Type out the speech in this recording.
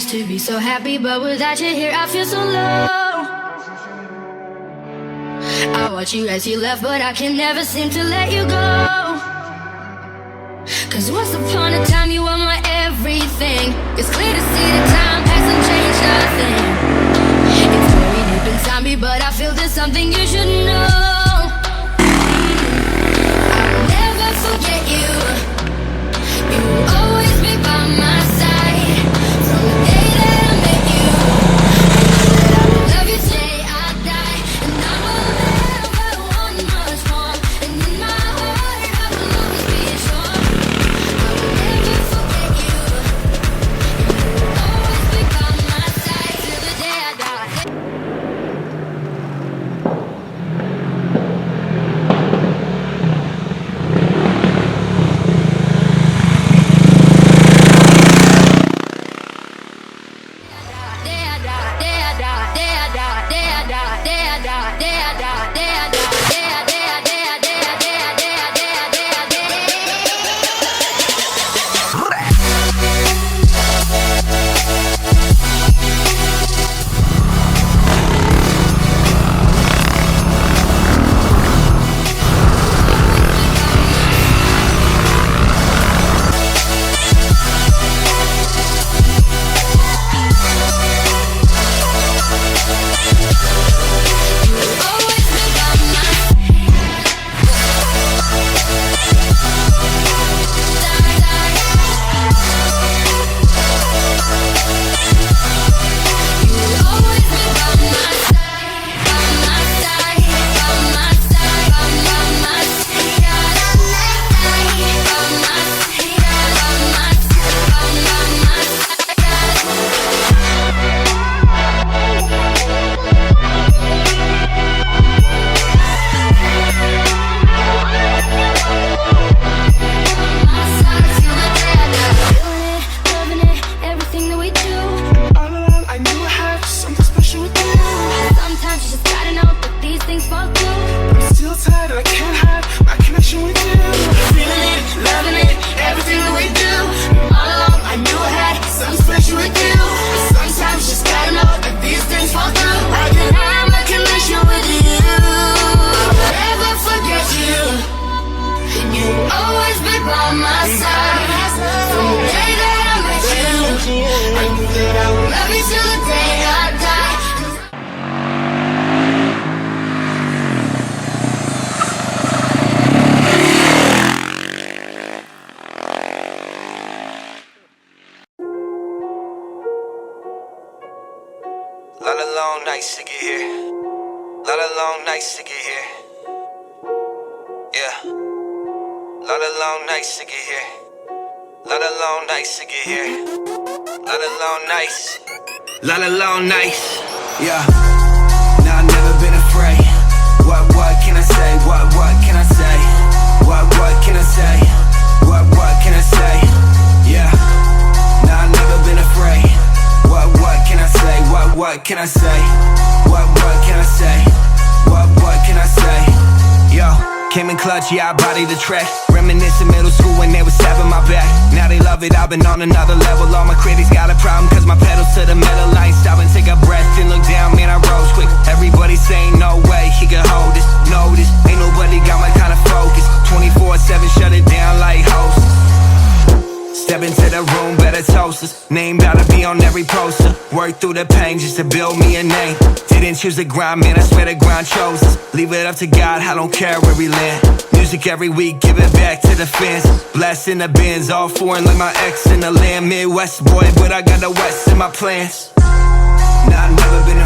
used to be so happy, but without you here I feel so low. I watch you as you left, but I can never seem to let you go. Cause once upon a time you were my everything. It's clear to see that time hasn't changed a thing. It's very deep inside me, but I feel there's something you should know. I will never forget you. You will always be by my side. From the day that I met you, I will love you till I die. And I will never want much more. And in my heart I will always be sure. I will never forget you. You will always be by my side till the day I die. Lot of long nights to get here. Lot of long nights to get here. Yeah. Lot of long nights to get here. Lot of long nights to get here. Lot of long nights. Lot of long nights. Yeah. Nah, I've never been afraid. What can I say? What can I say? What can I say? What can I say? Yeah. Nah, I've never been afraid. What can I say? What can I say? What can I say? What can I say? Yo, came in clutch, yeah, I bodied the track. Reminiscing middle school when they was stabbing my back. Now they love it, I've been on another level. All my critics got a problem, cause my pedals to the metal. I ain't stop and take a breath and look down, man, I rose quick. Everybody saying no way, he could hold this. Know this, ain't nobody got my kind of focus. 24/7, shut it down like hosts. Step into the room, better toast us. Name gotta be on every poster. Work through the pain just to build me a name. Didn't choose the grind, man, I swear the grind chose us. Leave it up to God, I don't care where we land. Music every week, give it back to the fans. Blast in the bins, all foreign like my ex in the land. Midwest boy, but I got the West in my plans. Nah, I've never been